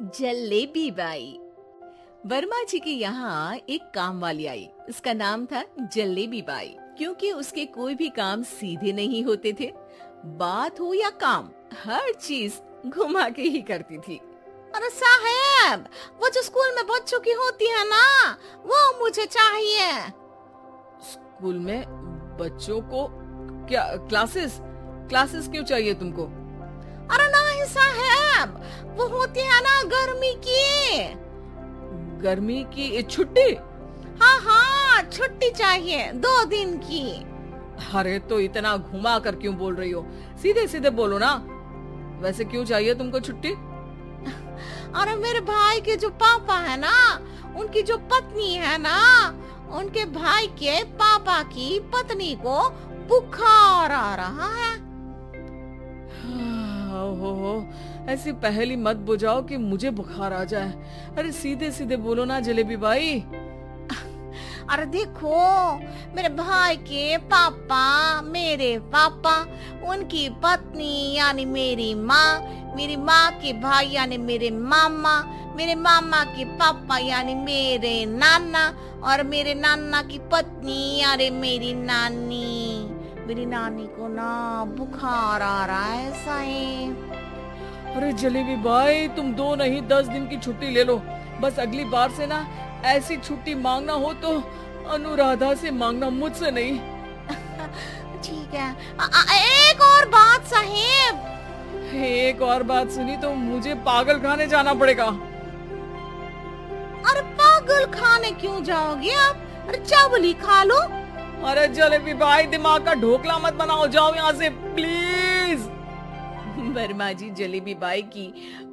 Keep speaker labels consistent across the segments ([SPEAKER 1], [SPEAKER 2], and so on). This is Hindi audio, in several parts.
[SPEAKER 1] जलेबी बाई। वर्मा जी के यहाँ एक काम वाली आई। उसका नाम था जलेबी बाई, क्योंकि उसके कोई भी काम सीधे नहीं होते थे। बात हो या काम, हर चीज घुमा के ही करती थी।
[SPEAKER 2] अरे साहब, वो जो स्कूल में बच्चों की होती है ना, वो मुझे चाहिए।
[SPEAKER 3] स्कूल में बच्चों को क्या क्लासेस क्लासेस क्यों चाहिए तुमको?
[SPEAKER 2] अरे नहीं साहब, वो होती है ना गर्मी की।
[SPEAKER 3] गर्मी की छुट्टी?
[SPEAKER 2] हाँ हाँ, छुट्टी चाहिए 2 दिन की।
[SPEAKER 3] अरे तो इतना घुमा कर क्यों बोल रही हो? सीधे सीधे बोलो ना। वैसे क्यों चाहिए तुमको छुट्टी?
[SPEAKER 2] अरे मेरे भाई के जो पापा है ना, उनकी जो पत्नी है ना, उनके भाई के पापा की पत्नी को बुखार आ रहा है।
[SPEAKER 3] ओहो, ऐसी पहेली मत बुझाओ कि मुझे बुखार आ जाए। अरे सीधे सीधे बोलो ना जलेबी बाई।
[SPEAKER 2] अरे देखो, मेरे भाई के पापा, मेरे पापा, उनकी पत्नी यानी मेरी माँ के भाई यानी मेरे मामा के पापा यानी मेरे नाना, और मेरे नाना की पत्नी यानी मेरी नानी को ना बुखार आ रहा है साईं।
[SPEAKER 3] अरे जलेबी भाई, तुम 2 नहीं 10 दिन की छुट्टी ले लो। बस अगली बार से ना ऐसी छुट्टी मांगना हो तो अनुराधा से मांगना, मुझसे नहीं।
[SPEAKER 2] ठीक है। एक और बात साहिब।
[SPEAKER 3] एक और बात सुनी तो मुझे पागल खाने जाना पड़ेगा।
[SPEAKER 2] अरे पागल खाने क्यों जाओगे आप? अरे चावली खा लो।
[SPEAKER 3] अरे जलेबी भाई, दिमाग का ढोकला मत बनाओ, जाओ यहाँ से प्लीज।
[SPEAKER 1] वर्मा जी जलेबी बाई की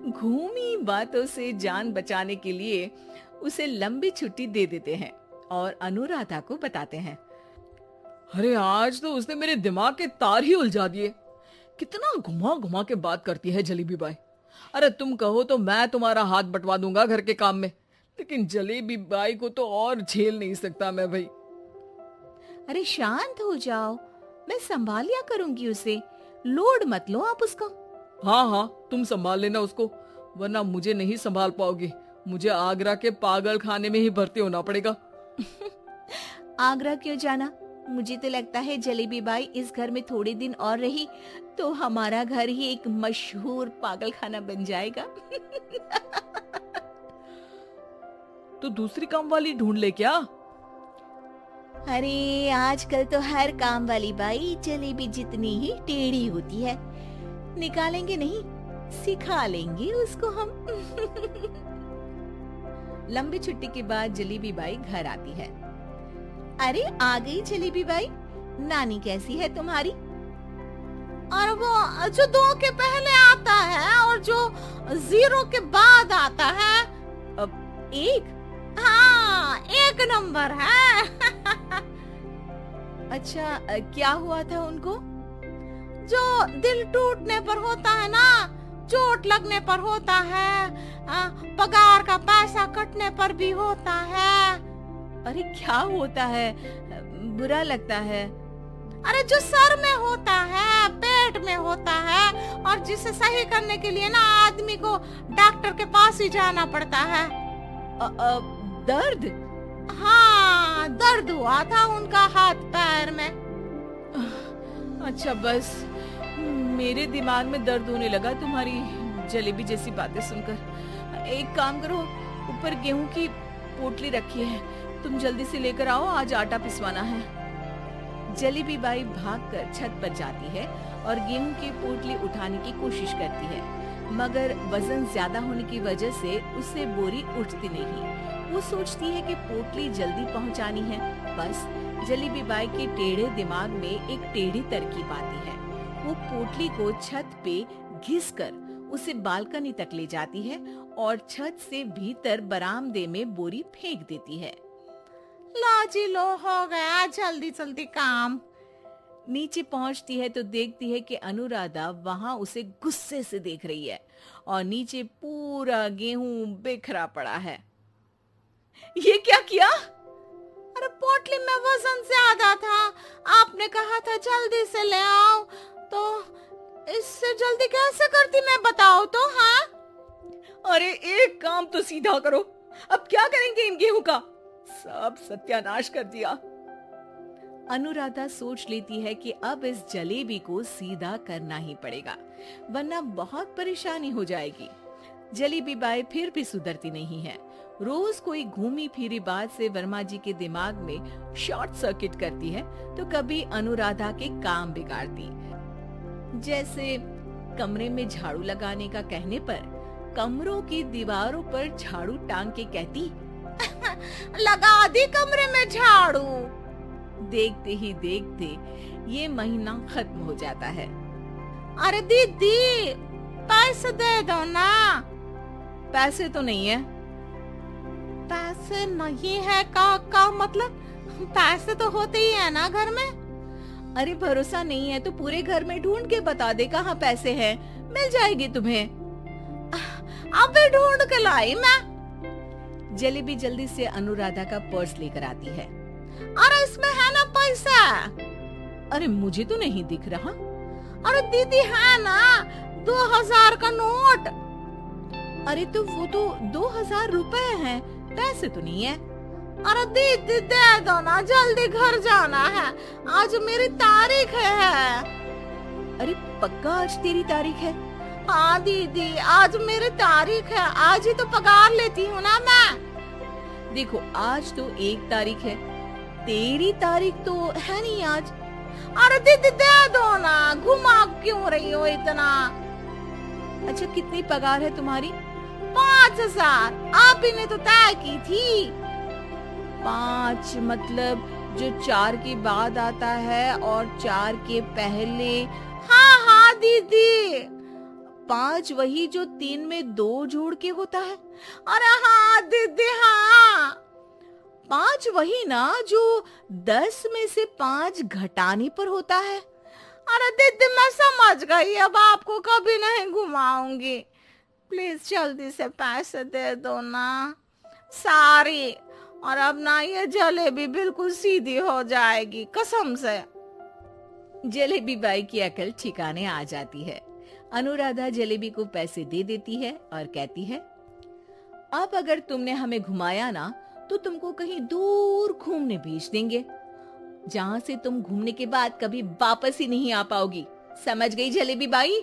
[SPEAKER 1] घूमी बातों से जान बचाने के लिए उसे लंबी छुट्टी दे देते हैं और अनुराधा को बताते हैं।
[SPEAKER 3] अरे आज तो उसने मेरे दिमाग के तार ही उलझा दिए। कितना घुमा घुमा के बात करती है जलेबी बाई। अरे तुम कहो तो मैं तुम्हारा हाथ बंटवा दूंगा घर के काम में, लेकिन जलेबी बाई को तो और झेल नहीं सकता मैं भाई।
[SPEAKER 1] अरे शांत हो जाओ, मैं संभाल लिया करूंगी उसे, लोड मत लो आप उसको।
[SPEAKER 3] हाँ हाँ, तुम संभाल लेना उसको, वरना मुझे नहीं संभाल पाओगी। मुझे आगरा के पागल खाने में ही भर्ती होना पड़ेगा।
[SPEAKER 1] आगरा क्यों जाना? मुझे तो लगता है जलेबी बाई इस घर में थोड़े दिन और रही तो हमारा घर ही एक मशहूर पागल खाना बन जाएगा।
[SPEAKER 3] तो दूसरी काम वाली ढूंढ ले क्या?
[SPEAKER 1] अरे आजकल तो हर काम वाली बाई जलेबी जितनी ही टेढ़ी होती है। निकालेंगे नहीं, सिखा लेंगे उसको हम। लंबी छुट्टी के बाद जलेबी बाई घर आती है। अरे आ गई जलेबी बाई, नानी कैसी है तुम्हारी?
[SPEAKER 2] और वो जो 2 के पहले आता है और जो 0 के बाद आता है।
[SPEAKER 1] अब 1?
[SPEAKER 2] हाँ, 1 नंबर है।
[SPEAKER 1] अच्छा, क्या हुआ था उनको?
[SPEAKER 2] जो दिल टूटने पर होता है ना, चोट लगने पर होता है, पगार का पैसा कटने पर भी होता है।
[SPEAKER 1] अरे क्या होता है? बुरा लगता है?
[SPEAKER 2] अरे जो सर में होता है, पेट में होता है, और जिसे सही करने के लिए ना आदमी को डॉक्टर के पास ही जाना पड़ता है।
[SPEAKER 1] दर्द?
[SPEAKER 2] हाँ, दर्द हुआ था उनका हाथ पैर में।
[SPEAKER 1] अच्छा, बस मेरे दिमाग में दर्द होने लगा तुम्हारी जलेबी जैसी बातें सुनकर। एक काम करो, ऊपर गेहूं की पोटली रखी है, तुम जल्दी से लेकर आओ, आज आटा पिसवाना है। जलेबी बाई भागकर छत पर जाती है और गेहूं की पोटली उठाने की कोशिश करती है, मगर वजन ज्यादा होने की वजह से उससे बोरी उठती नहीं। वो सोचती है कि पोटली जल्दी पहुंचानी है। बस जलेबी बाई के टेढ़े दिमाग में एक टेढ़ी तरकीब आती है। वो पोटली को छत पे घिसकर उसे बालकनी तक ले जाती है और छत से भीतर बरामदे में बोरी फेंक देती है।
[SPEAKER 2] लो जी लो, हो गया जल्दी जल्दी काम।
[SPEAKER 1] नीचे पहुंचती है तो देखती है कि अनुराधा वहां उसे गुस्से से देख रही है और नीचे पूरा गेहूं बिखरा पड़ा है। ये क्या किया?
[SPEAKER 2] अरे पोटली में वजन ज्यादा था, आपने कहा था जल्दी से ले आओ, तो इससे जल्दी कैसे करती मैं बताओ तो। हाँ,
[SPEAKER 3] अरे एक काम तो सीधा करो, अब क्या करेंगे इन गेहूं का? सब सत्यानाश कर दिया।
[SPEAKER 1] अनुराधा सोच लेती है कि अब इस जलेबी को सीधा करना ही पड़ेगा, वरना बहुत परेशानी हो जाएगी। जलेबी बाई फिर भी सुधरती नहीं है। रोज कोई घूमी फिरी बात से वर्मा जी के दिमाग में शॉर्ट सर्किट करती है, तो कभी अनुराधा के काम बिगाड़ती। जैसे कमरे में झाड़ू लगाने का कहने पर कमरों की दीवारों पर झाड़ू टांग के कहती,
[SPEAKER 2] लगा दी कमरे में झाड़ू।
[SPEAKER 1] देखते ही देखते ये महीना खत्म हो जाता है।
[SPEAKER 2] अरे दीदी, पैसे दे दो ना।
[SPEAKER 1] पैसे तो नहीं है।
[SPEAKER 2] पैसे नहीं है का मतलब? पैसे तो होते ही है ना घर में।
[SPEAKER 1] अरे भरोसा नहीं है तो पूरे घर में ढूंढ के बता दे कहाँ पैसे हैं, मिल जाएगी तुम्हें।
[SPEAKER 2] अबे ढूंढ के लाई मैं।
[SPEAKER 1] जलेबी जल्दी से अनुराधा का पर्स लेकर आती है।
[SPEAKER 2] अरे इसमें है ना पैसा?
[SPEAKER 1] अरे मुझे तो नहीं दिख रहा।
[SPEAKER 2] अरे दीदी है ना 2000 का नोट।
[SPEAKER 1] अरे तो वो तो 2000 रुपए हैं, पैसे तो नहीं है।
[SPEAKER 2] अरे दीदी दे दो ना, जल्दी घर जाना है, आज मेरी तारीख है।
[SPEAKER 1] अरे पक्का आज तेरी तारीख है?
[SPEAKER 2] हाँ दीदी, आज मेरी तारीख है, आज ही तो पगार लेती हूँ ना मैं।
[SPEAKER 1] देखो आज तो 1 तारीख है, तेरी तारीख तो है नहीं आज।
[SPEAKER 2] अरे दीदी दे दो ना, घुमा क्यों रही हो इतना?
[SPEAKER 1] अच्छा कितनी पगार है तुम्हारी?
[SPEAKER 2] 5000। आप ही ने तो तय की थी।
[SPEAKER 1] 5 मतलब जो 4 के बाद आता है और 4 के पहले?
[SPEAKER 2] हाँ हाँ दीदी।
[SPEAKER 1] 5 वही जो 3 में 2 जोड़ के होता है?
[SPEAKER 2] अरे हाँ दीदी हाँ।
[SPEAKER 1] 5 वही ना जो 10 में से 5 घटाने पर होता है?
[SPEAKER 2] अरे दीदी मैं समझ गई, अब आपको कभी नहीं घुमाऊंगी। प्लीज जल्दी से पैसे दे दो ना, सारी। और अब ना ये जलेबी बिल्कुल सीधी हो जाएगी कसम से।
[SPEAKER 1] जलेबी बाई की अकल ठिकाने आ जाती है। अनुराधा जलेबी को पैसे दे देती है और कहती है, अब अगर तुमने हमें घुमाया ना तो तुमको कहीं दूर घूमने भेज देंगे, जहाँ से तुम घूमने के बाद कभी वापस ही नहीं आ पाओगी। समझ गई जलेबी बाई?